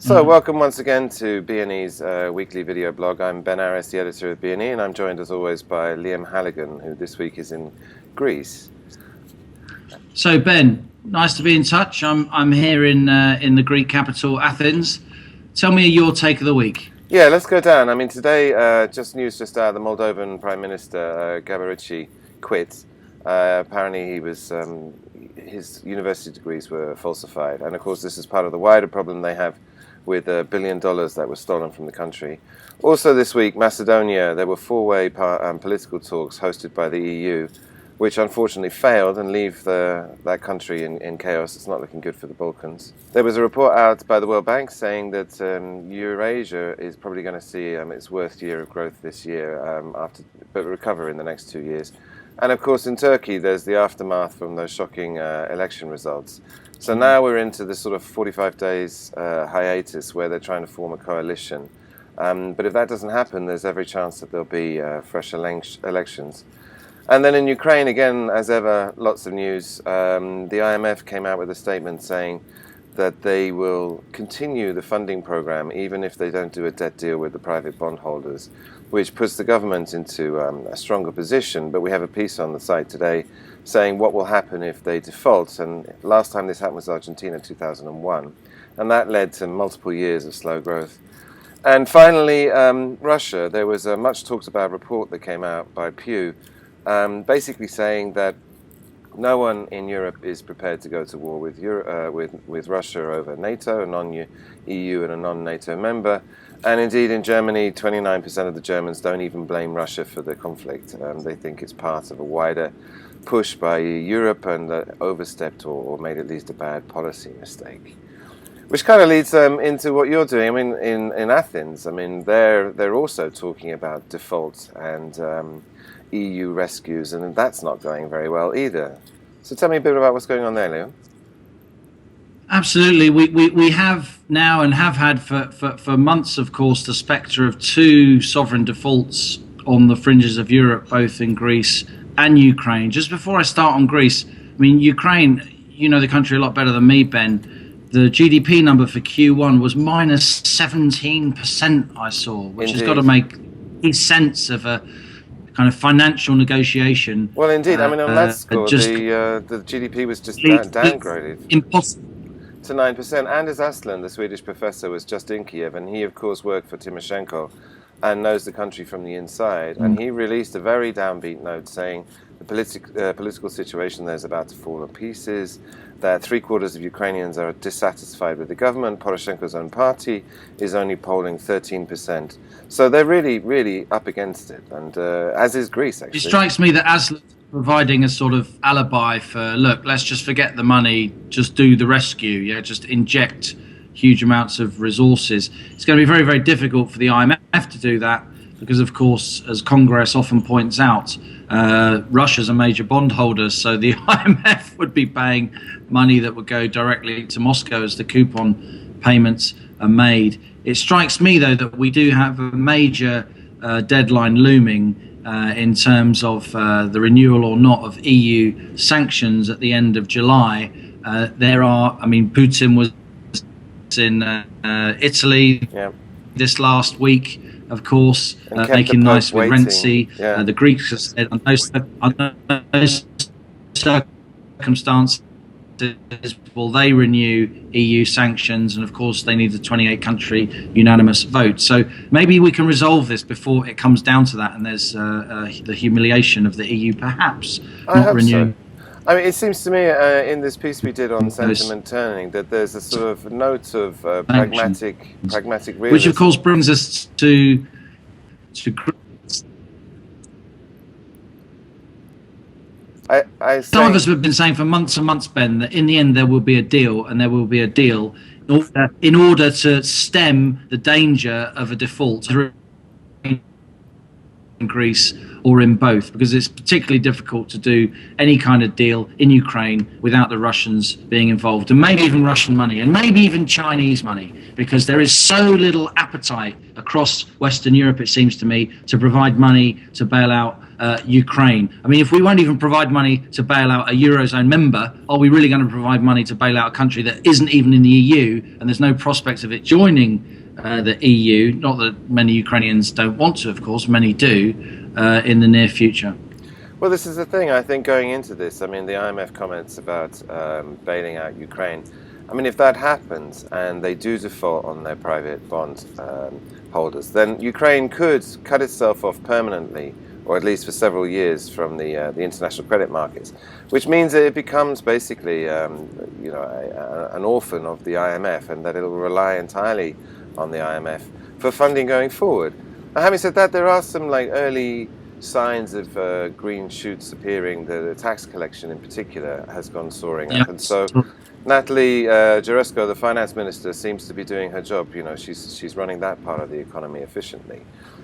So welcome once again to BNE's weekly video blog. I'm Ben Aris, the editor of BNE, and I'm joined as always by Liam Halligan, who this week is in Greece. So Ben, nice to be in touch. I'm here in the Greek capital, Athens. Tell me your take of the week. Yeah, let's go down. I mean, today, news just out, the Moldovan Prime Minister, Gabarici, quit. Apparently he was, his university degrees were falsified. And of course, this is part of the wider problem they have with $1 billion that was stolen from the country. Also this week, Macedonia, there were four-way political talks hosted by the EU, which unfortunately failed and leave that country in chaos. It's not looking good for the Balkans. There was a report out by the World Bank saying that Eurasia is probably going to see its worst year of growth this year, but recover in the next 2 years. And of course in Turkey there's the aftermath from those shocking election results. So now we're into this sort of 45 days hiatus where they're trying to form a coalition. But if that doesn't happen, there's every chance that there'll be fresh elections. And then in Ukraine, again, as ever, lots of news. The IMF came out with a statement saying that they will continue the funding program even if they don't do a debt deal with the private bondholders, which puts the government into a stronger position. But we have a piece on the site today saying what will happen if they default. And last time this happened was Argentina, 2001. And that led to multiple years of slow growth. And finally, Russia. There was a much talked about report that came out by Pew, basically saying that no one in Europe is prepared to go to war with Russia over NATO, a non-EU and a non-NATO member. And indeed in Germany, 29% of the Germans don't even blame Russia for the conflict. They think it's part of a wider push by Europe and overstepped or made at least a bad policy mistake. Which kind of leads into what you're doing. I mean, in Athens, I mean, they're also talking about default and EU rescues, and that's not going very well either. So tell me a bit about what's going on there, Leo. Absolutely. We have now and have had for months, of course, the spectre of two sovereign defaults on the fringes of Europe, both in Greece and Ukraine. Just before I start on Greece, I mean, Ukraine, you know the country a lot better than me, Ben. The GDP number for Q1 was minus 17%, I saw, which Indeed. has got to make sense of a kind of financial negotiation. Well, indeed. I mean, on that score, the GDP was just downgraded. Impossible. To 9%. Anders Aslan, the Swedish professor, was just in Kiev, and he, of course, worked for Tymoshenko and knows the country from the inside. And he released a very downbeat note saying the political situation there is about to fall to pieces, that 3/4 of Ukrainians are dissatisfied with the government. Poroshenko's own party is only polling 13%. So they're really, really up against it, and as is Greece, actually. It strikes me that Aslan's providing a sort of alibi for, look, let's just forget the money, just do the rescue, just inject huge amounts of resources. It's going to be very, very difficult for the IMF to do that because, of course, as Congress often points out, Russia's a major bondholder, so the IMF would be paying money that would go directly to Moscow as the coupon payments are made. It strikes me, though, that we do have a major deadline looming in terms of the renewal or not of EU sanctions at the end of July. Putin was in Italy this last week, of course, making nice with Renzi. The Greeks have said under those circumstances will they renew EU sanctions, and of course they need the 28-country unanimous vote. So maybe we can resolve this before it comes down to that, and there's the humiliation of the EU perhaps not renewing. So. I mean, it seems to me in this piece we did on sentiment turning that there's a sort of note of pragmatic realism. Which of course brings us to some of us have been saying for months and months, Ben, that in the end there will be a deal, and there will be a deal in order to stem the danger of a default in Greece or in both, because it's particularly difficult to do any kind of deal in Ukraine without the Russians being involved, and maybe even Russian money, and maybe even Chinese money, because there is so little appetite across Western Europe, it seems to me, to provide money to bail out Ukraine. I mean, if we won't even provide money to bail out a Eurozone member, are we really going to provide money to bail out a country that isn't even in the EU and there's no prospects of it joining the EU? Not that many Ukrainians don't want to, of course, many do, in the near future. Well, this is the thing, I think, going into this. I mean, the IMF comments about bailing out Ukraine. I mean, if that happens and they do default on their private bond holders, then Ukraine could cut itself off permanently, or at least for several years, from the international credit markets, which means that it becomes basically, an orphan of the IMF, and that it will rely entirely on the IMF for funding going forward. Now, having said that, there are some early signs of green shoots appearing. The tax collection, in particular, has gone soaring up, and so Natalie Jaresko, the finance minister, seems to be doing her job. She's running that part of the economy efficiently.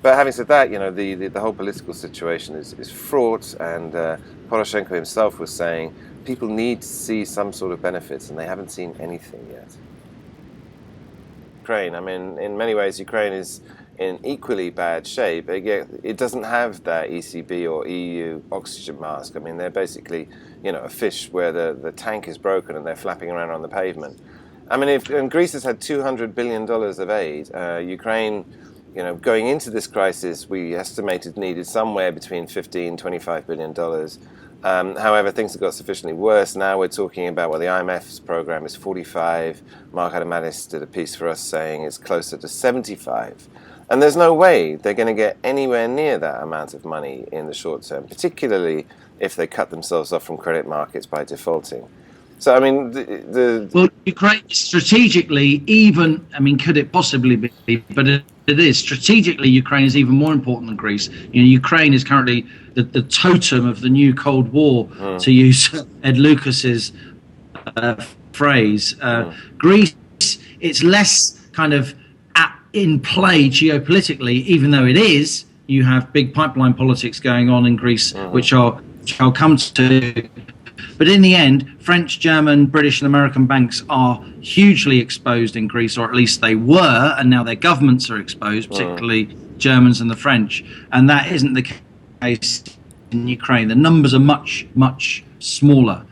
But having said that, the whole political situation is fraught, and Poroshenko himself was saying people need to see some sort of benefits, and they haven't seen anything yet. Ukraine, I mean, in many ways, Ukraine is in equally bad shape. It doesn't have that ECB or EU oxygen mask. I mean, they're basically, a fish where the tank is broken and they're flapping around on the pavement. I mean, and Greece has had $200 billion of aid. Ukraine, going into this crisis, we estimated needed somewhere between $15, $25 billion. However, things have got sufficiently worse. Now we're talking about, the IMF's program is 45. Mark Adamanis did a piece for us saying it's closer to 75. And there's no way they're going to get anywhere near that amount of money in the short term, particularly if they cut themselves off from credit markets by defaulting. So, I mean, Well, Ukraine strategically, could it possibly be, but it is. Strategically, Ukraine is even more important than Greece. Ukraine is currently the totem of the new Cold War, to use Ed Lucas's phrase. Greece, it's less kind of in play geopolitically, even though it is. You have big pipeline politics going on in Greece, which I'll come to. But in the end, French, German, British and American banks are hugely exposed in Greece, or at least they were, and now their governments are exposed, particularly Germans and the French. And that isn't the case in Ukraine. The numbers are much, much smaller.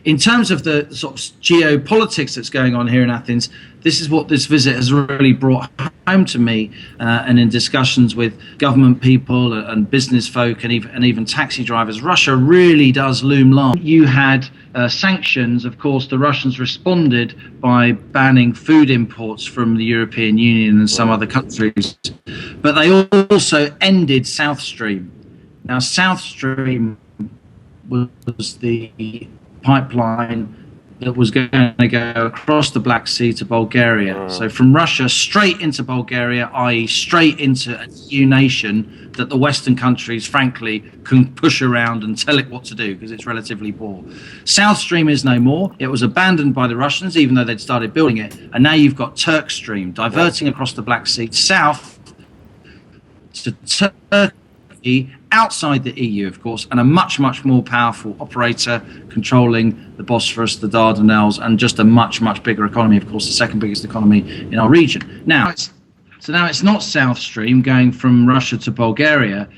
In terms of the sort of geopolitics that's going on here in Athens, this is what this visit has really brought home to me, and in discussions with government people and business folk and even taxi drivers. Russia really does loom large. You had sanctions. Of course, the Russians responded by banning food imports from the European Union and some other countries, but they also ended South Stream. Now, South Stream was the pipeline that was going to go across the Black Sea to Bulgaria. So from Russia straight into Bulgaria, i.e. straight into a EU nation that the Western countries, frankly, can push around and tell it what to do because it's relatively poor. South Stream is no more. It was abandoned by the Russians, even though they'd started building it. And now you've got Turk Stream diverting across the Black Sea south to Turkey, outside the EU, of course, and a much, much more powerful operator controlling the Bosphorus, the Dardanelles, and just a much, much bigger economy, of course, the second biggest economy in our region. Now it's not South Stream going from Russia to Bulgaria.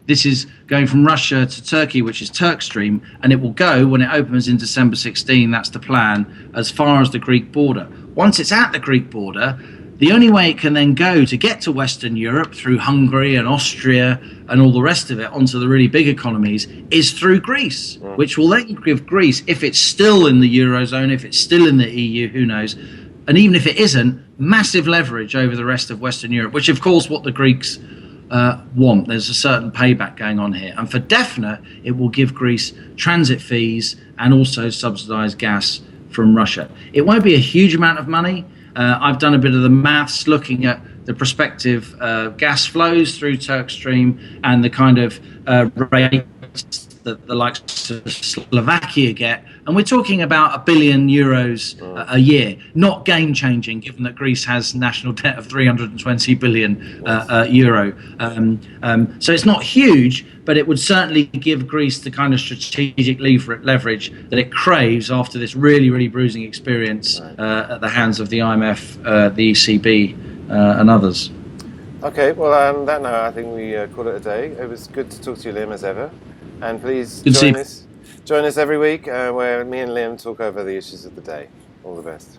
This is going from Russia to Turkey, which is Turk Stream, and it will go, when it opens in December 16, that's the plan, as far as the Greek border. Once it's at the Greek border, the only way it can then go to get to Western Europe through Hungary and Austria and all the rest of it onto the really big economies is through Greece, which will then give Greece, if it's still in the Eurozone, if it's still in the EU, who knows, and even if it isn't, massive leverage over the rest of Western Europe, which of course what the Greeks want. There's a certain payback going on here. And for definite, it will give Greece transit fees and also subsidised gas from Russia. It won't be a huge amount of money. I've done a bit of the maths looking at the prospective gas flows through Turk Stream and the kind of rates that the likes of Slovakia get. And we're talking about €1 billion a year, not game changing, given that Greece has national debt of 320 billion euro. So it's not huge, but it would certainly give Greece the kind of strategic leverage that it craves after this really, really bruising experience at the hands of the IMF, the ECB, and others. Okay, well, on that note, I think we call it a day. It was good to talk to you, Liam, as ever. And please Good to see join you. us. Join us every week where me and Liam talk over the issues of the day. All the best.